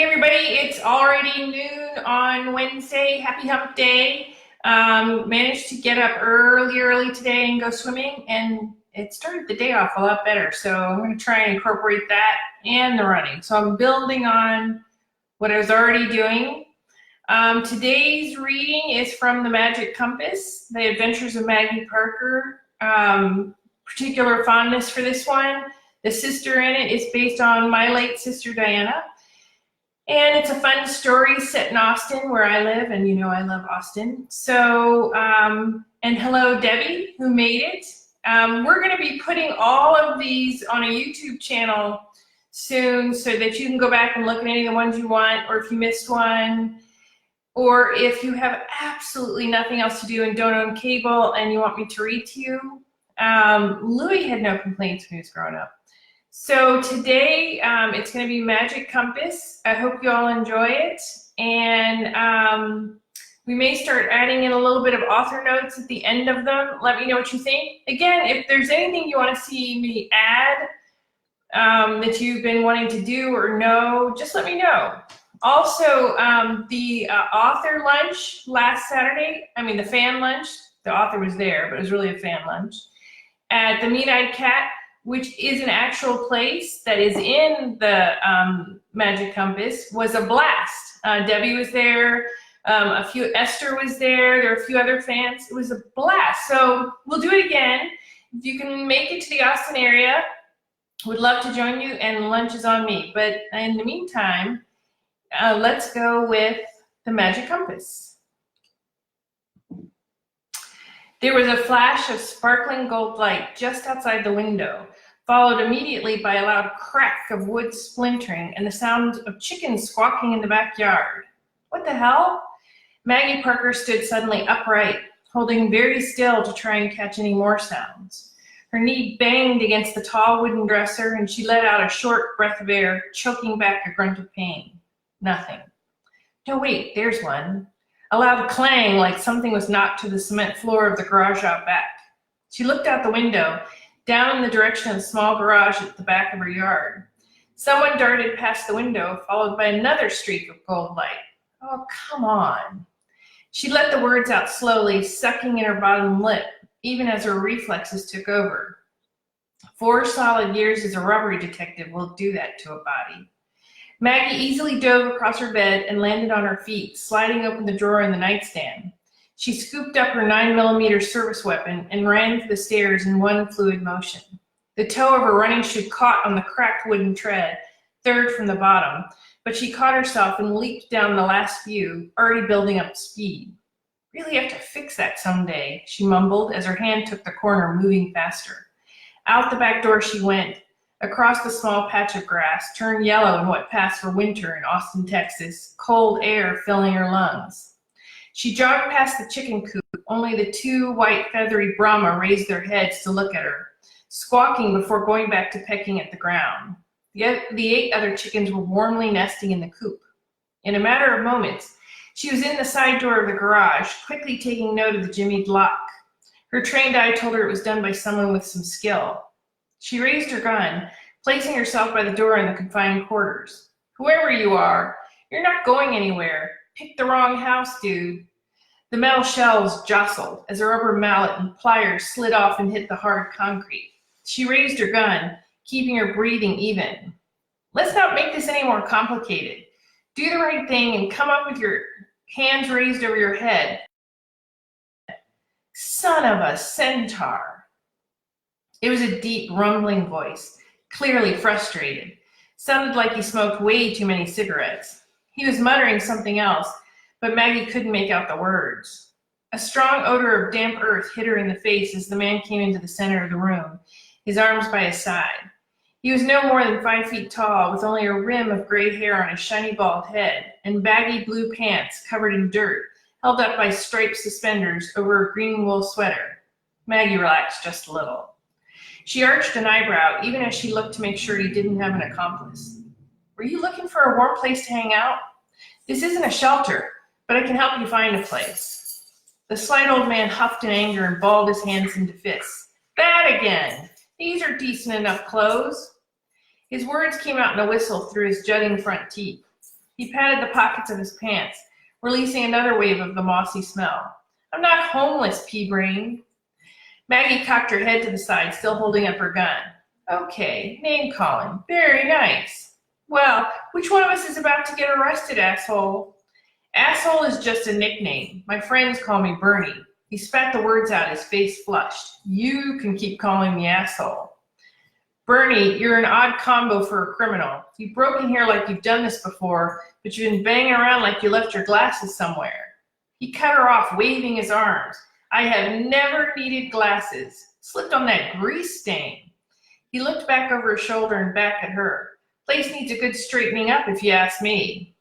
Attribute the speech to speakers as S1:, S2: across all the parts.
S1: everybody, it's already noon on Wednesday. Happy hump day. Managed to get up early today and go swimming, and it started the day off a lot better. So I'm going to try and incorporate that and the running. So I'm building on what I was already doing. Today's reading is from The Magic Compass, The Adventures of Maggie Parker. Particular fondness for this one. The sister in it is based on my late sister Diana. And it's a fun story set in Austin, where I live, and you know I love Austin. So, and hello Debbie, who made it. We're going to be putting all of these on a YouTube channel soon, so that you can go back and look at any of the ones you want, or if you missed one, or if you have absolutely nothing else to do and don't own cable and you want me to read to you. Louis had no complaints when he was growing up. So today it's going to be Magic Compass. I hope you all enjoy it. And we may start adding in a little bit of author notes at the end of them. Let me know what you think. Again, if there's anything you want to see me add that you've been wanting to do or know, just let me know. Also, the author lunch last Saturday, the fan lunch, the author was there, but it was really a fan lunch, at the Meat-Eyed Cat, which is an actual place that is in the Magic Compass, was a blast. Debbie was there, Esther was there were a few other fans. It was a blast. So we'll do it again. If you can make it to the Austin area, would love to join you, and lunch is on me. But in the meantime, let's go with the Magic Compass. There was a flash of sparkling gold light just outside the window, followed immediately by a loud crack of wood splintering and the sound of chickens squawking in the backyard. What the hell? Maggie Parker stood suddenly upright, holding very still to try and catch any more sounds. Her knee banged against the tall wooden dresser, and she let out a short breath of air, choking back a grunt of pain. Nothing. No, wait, there's one. A loud clang, like something was knocked to the cement floor of the garage out back. She looked out the window, down in the direction of the small garage at the back of her yard. Someone darted past the window, followed by another streak of gold light. Oh, come on. She let the words out slowly, sucking in her bottom lip, even as her reflexes took over. 4 solid years as a robbery detective will do that to a body. Maggie easily dove across her bed and landed on her feet, sliding open the drawer in the nightstand. She scooped up her 9mm service weapon and ran for the stairs in one fluid motion. The toe of her running shoe caught on the cracked wooden tread, third from the bottom, but she caught herself and leaped down the last few, already building up speed. Really have to fix that someday, she mumbled as her hand took the corner, moving faster. Out the back door she went, across the small patch of grass, turned yellow in what passed for winter in Austin, Texas, cold air filling her lungs. She jogged past the chicken coop. Only the 2 white feathery Brahma raised their heads to look at her, squawking before going back to pecking at the ground. The 8 other chickens were warmly nesting in the coop. In a matter of moments, she was in the side door of the garage, quickly taking note of the jimmied lock. Her trained eye told her it was done by someone with some skill. She raised her gun, placing herself by the door in the confined quarters. Whoever you are, you're not going anywhere. Picked the wrong house, dude. The metal shelves jostled as a rubber mallet and pliers slid off and hit the hard concrete. She raised her gun, keeping her breathing even. Let's not make this any more complicated. Do the right thing and come up with your hands raised over your head. Son of a centaur. It was a deep, rumbling voice, clearly frustrated. Sounded like he smoked way too many cigarettes. He was muttering something else, but Maggie couldn't make out the words. A strong odor of damp earth hit her in the face as the man came into the center of the room, his arms by his side. He was no more than 5 feet tall, with only a rim of gray hair on his shiny bald head, and baggy blue pants covered in dirt, held up by striped suspenders over a green wool sweater. Maggie relaxed just a little. She arched an eyebrow, even as she looked to make sure he didn't have an accomplice. Were you looking for a warm place to hang out? This isn't a shelter, but I can help you find a place. The slight old man huffed in anger and balled his hands into fists. That again! These are decent enough clothes. His words came out in a whistle through his jutting front teeth. He patted the pockets of his pants, releasing another wave of the mossy smell. I'm not homeless, pea-brain. Maggie cocked her head to the side, still holding up her gun. Okay, name calling. Very nice. Well, which one of us is about to get arrested, asshole? Asshole is just a nickname. My friends call me Bernie. He spat the words out, his face flushed. You can keep calling me asshole. Bernie, you're an odd combo for a criminal. You broke in here like you've done this before, but you've been banging around like you left your glasses somewhere. He cut her off, waving his arms. I have never needed glasses. Slipped on that grease stain. He looked back over his shoulder and back at her. Place needs a good straightening up if you ask me.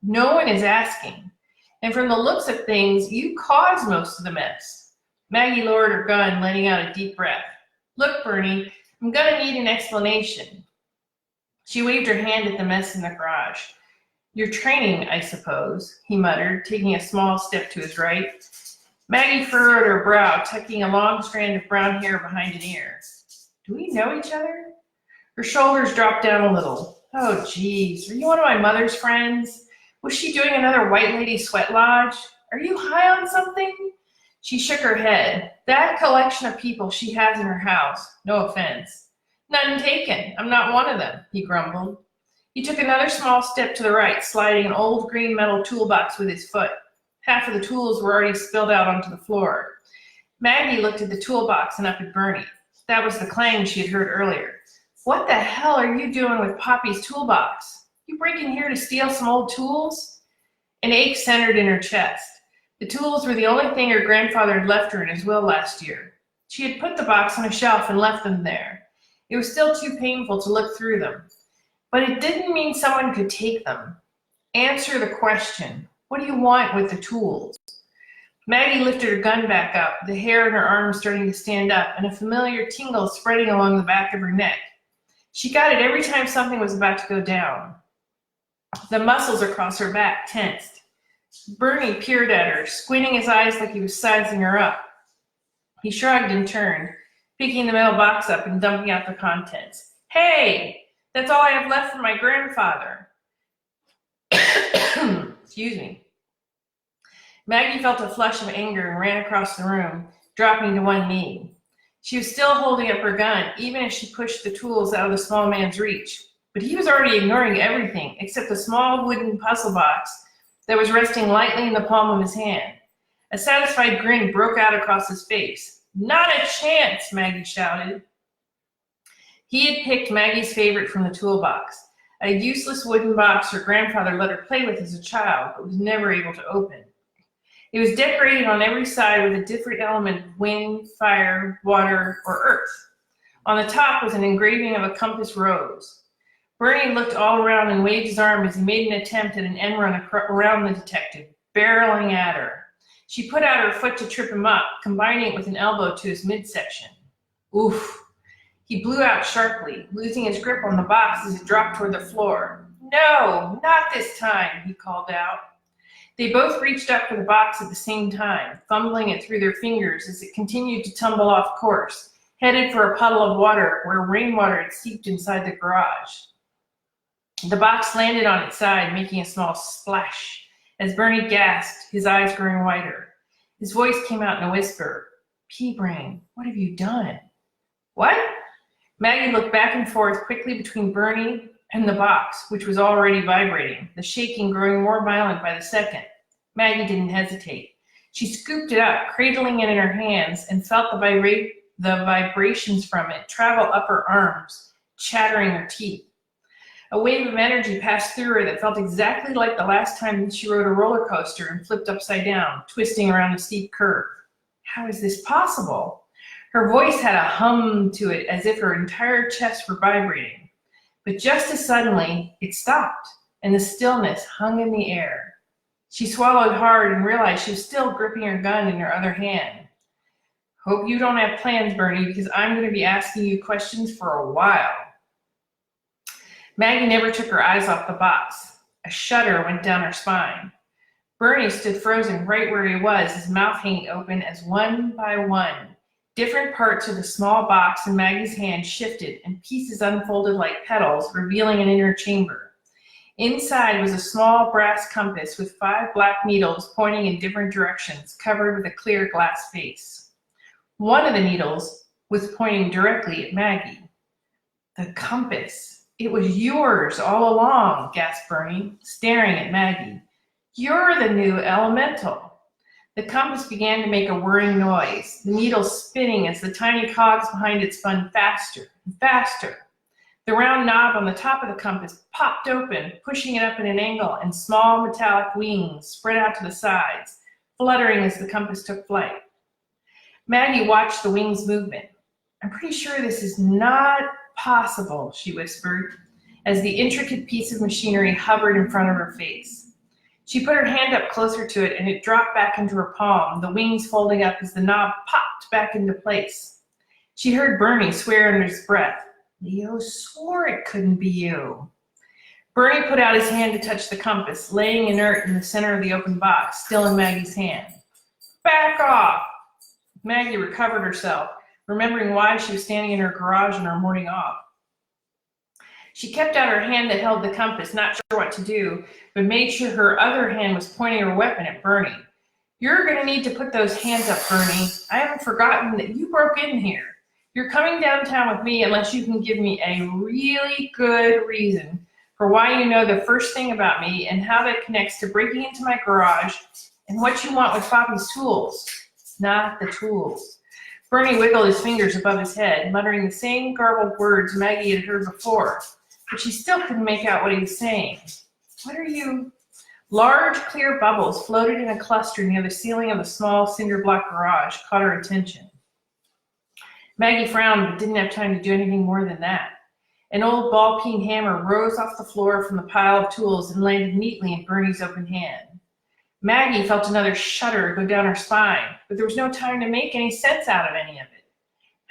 S1: No one is asking. And from the looks of things, you caused most of the mess. Maggie lowered her gun, letting out a deep breath. Look, Bernie, I'm gonna need an explanation. She waved her hand at the mess in the garage. Your training, I suppose, he muttered, taking a small step to his right. Maggie furrowed her brow, tucking a long strand of brown hair behind an ear. Do we know each other? Her shoulders dropped down a little. Oh, geez, are you one of my mother's friends? Was she doing another white lady sweat lodge? Are you high on something? She shook her head. That collection of people she has in her house, no offense. None taken. I'm not one of them, he grumbled. He took another small step to the right, sliding an old green metal toolbox with his foot. Half of the tools were already spilled out onto the floor. Maggie looked at the toolbox and up at Bernie. That was the clang she had heard earlier. What the hell are you doing with Poppy's toolbox? You break in here to steal some old tools? An ache centered in her chest. The tools were the only thing her grandfather had left her in his will last year. She had put the box on a shelf and left them there. It was still too painful to look through them. But it didn't mean someone could take them. Answer the question. What do you want with the tools? Maggie lifted her gun back up, the hair in her arms starting to stand up, and a familiar tingle spreading along the back of her neck. She got it every time something was about to go down. The muscles across her back tensed. Bernie peered at her, squinting his eyes like he was sizing her up. He shrugged and turned, picking the metal box up and dumping out the contents. Hey, that's all I have left from my grandfather. Excuse me. Maggie felt a flush of anger and ran across the room, dropping to one knee. She was still holding up her gun, even as she pushed the tools out of the small man's reach. But he was already ignoring everything except the small wooden puzzle box that was resting lightly in the palm of his hand. A satisfied grin broke out across his face. Not a chance, Maggie shouted. He had picked Maggie's favorite from the toolbox, a useless wooden box her grandfather let her play with as a child, but was never able to open. It was decorated on every side with a different element of wind, fire, water, or earth. On the top was an engraving of a compass rose. Bernie looked all around and waved his arm as he made an attempt at an end run around the detective, barreling at her. She put out her foot to trip him up, combining it with an elbow to his midsection. Oof. He blew out sharply, losing his grip on the box as it dropped toward the floor. No, not this time, he called out. They both reached up for the box at the same time, fumbling it through their fingers as it continued to tumble off course, headed for a puddle of water where rainwater had seeped inside the garage. The box landed on its side, making a small splash, as Bernie gasped, his eyes growing wider. His voice came out in a whisper. Pea-brain, what have you done? What? Maggie looked back and forth quickly between Bernie and the box, which was already vibrating, the shaking growing more violent by the second. Maggie didn't hesitate. She scooped it up, cradling it in her hands, and felt the vibrations from it travel up her arms, chattering her teeth. A wave of energy passed through her that felt exactly like the last time she rode a roller coaster and flipped upside down, twisting around a steep curve. How is this possible? Her voice had a hum to it, as if her entire chest were vibrating. But just as suddenly, it stopped, and the stillness hung in the air. She swallowed hard and realized she was still gripping her gun in her other hand. Hope you don't have plans, Bernie, because I'm going to be asking you questions for a while. Maggie never took her eyes off the box. A shudder went down her spine. Bernie stood frozen right where he was, his mouth hanging open as one by one, different parts of the small box in Maggie's hand shifted and pieces unfolded like petals, revealing an inner chamber. Inside was a small brass compass with 5 black needles pointing in different directions, covered with a clear glass face. One of the needles was pointing directly at Maggie. The compass. It was yours all along, gasped Bernie, staring at Maggie. You're the new elemental. The compass began to make a whirring noise, the needle spinning as the tiny cogs behind it spun faster and faster. The round knob on the top of the compass popped open, pushing it up at an angle, and small metallic wings spread out to the sides, fluttering as the compass took flight. Maggie watched the wings' movement. I'm pretty sure this is not possible, she whispered, as the intricate piece of machinery hovered in front of her face. She put her hand up closer to it, and it dropped back into her palm, the wings folding up as the knob popped back into place. She heard Bernie swear under his breath. Leo swore it couldn't be you. Bernie put out his hand to touch the compass, laying inert in the center of the open box, still in Maggie's hand. Back off! Maggie recovered herself, remembering why she was standing in her garage on her morning off. She kept out her hand that held the compass, not sure what to do, but made sure her other hand was pointing her weapon at Bernie. You're going to need to put those hands up, Bernie. I haven't forgotten that you broke in here. You're coming downtown with me unless you can give me a really good reason for why you know the first thing about me and how that connects to breaking into my garage and what you want with Poppy's tools. Not the tools. Bernie wiggled his fingers above his head, muttering the same garbled words Maggie had heard before, but she still couldn't make out what he was saying. What are you? Large, clear bubbles floated in a cluster near the ceiling of the small cinder block garage, caught her attention. Maggie frowned but didn't have time to do anything more than that. An old ball-peen hammer rose off the floor from the pile of tools and landed neatly in Bernie's open hand. Maggie felt another shudder go down her spine, but there was no time to make any sense out of any of it.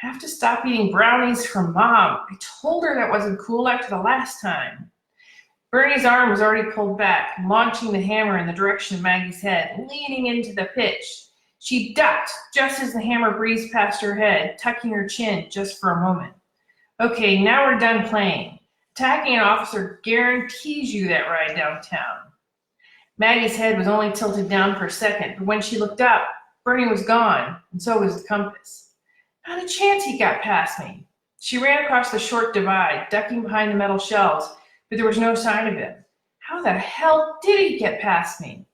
S1: I have to stop eating brownies from Mom. I told her that wasn't cool after the last time. Bernie's arm was already pulled back, launching the hammer in the direction of Maggie's head, leaning into the pitch. She ducked just as the hammer breezed past her head, tucking her chin just for a moment. Okay, now we're done playing. Attacking an officer guarantees you that ride downtown. Maggie's head was only tilted down for a second, but when she looked up, Bernie was gone, and so was the compass. Not a chance he got past me. She ran across the short divide, ducking behind the metal shelves, but there was no sign of him. How the hell did he get past me?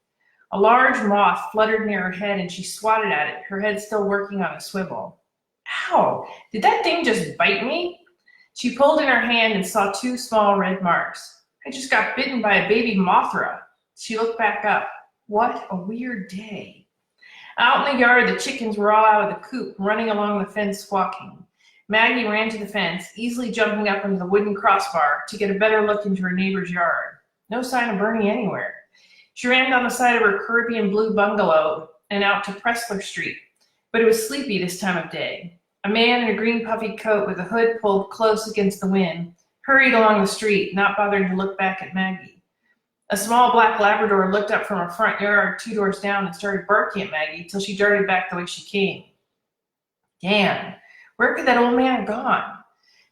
S1: A large moth fluttered near her head, and she swatted at it, her head still working on a swivel. Ow! Did that thing just bite me? She pulled in her hand and saw 2 small red marks. I just got bitten by a baby Mothra. She looked back up. What a weird day. Out in the yard, the chickens were all out of the coop, running along the fence squawking. Maggie ran to the fence, easily jumping up into the wooden crossbar to get a better look into her neighbor's yard. No sign of Bernie anywhere. She ran down the side of her Caribbean blue bungalow and out to Pressler Street, but it was sleepy this time of day. A man in a green puffy coat with a hood pulled close against the wind hurried along the street, not bothering to look back at Maggie. A small black Labrador looked up from her front yard 2 doors down and started barking at Maggie till she darted back the way she came. Damn, where could that old man have gone?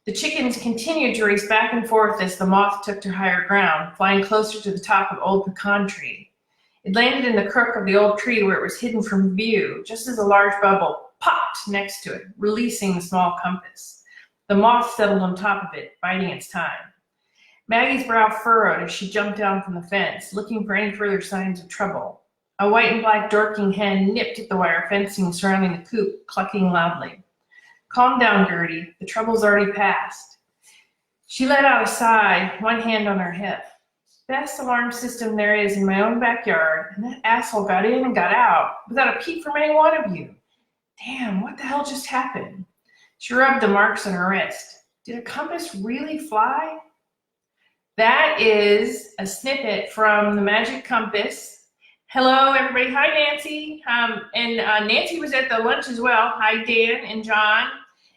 S1: The chickens continued to race back and forth as the moth took to higher ground, flying closer to the top of Old Pecan Tree. It landed in the crook of the old tree where it was hidden from view, just as a large bubble popped next to it, releasing the small compass. The moth settled on top of it, biding its time. Maggie's brow furrowed as she jumped down from the fence, looking for any further signs of trouble. A white and black dorking hen nipped at the wire fencing surrounding the coop, clucking loudly. Calm down, Gertie. The trouble's already passed. She let out a sigh, one hand on her hip. Best alarm system there is in my own backyard, and that asshole got in and got out without a peep from any one of you. Damn, what the hell just happened? She rubbed the marks on her wrist. Did a compass really fly? That is a snippet from The Magic Compass. Hello, everybody. Hi, Nancy. Nancy was at the lunch as well. Hi, Dan and John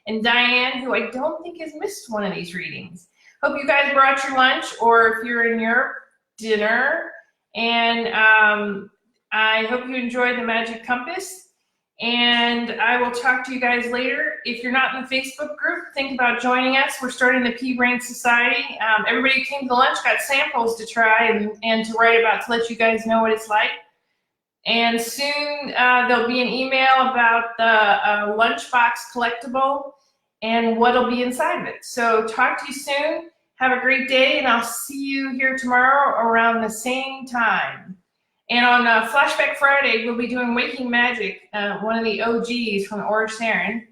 S1: and Diane, who I don't think has missed one of these readings. Hope you guys brought your lunch, or if you're in Europe, dinner. And I hope you enjoyed The Magic Compass. And I will talk to you guys later. If you're not in the Facebook group, think about joining us. We're starting the Pea Brain Society. Everybody who came to the lunch got samples to try and to write about to let you guys know what it's like. And soon there'll be an email about the lunchbox collectible and what'll be inside of it. So talk to you soon. Have a great day, and I'll see you here tomorrow around the same time. And on Flashback Friday, we'll be doing Waking Magic, one of the OGs from Orange Heron,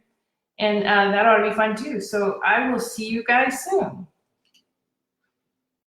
S1: and that ought to be fun too. So I will see you guys soon.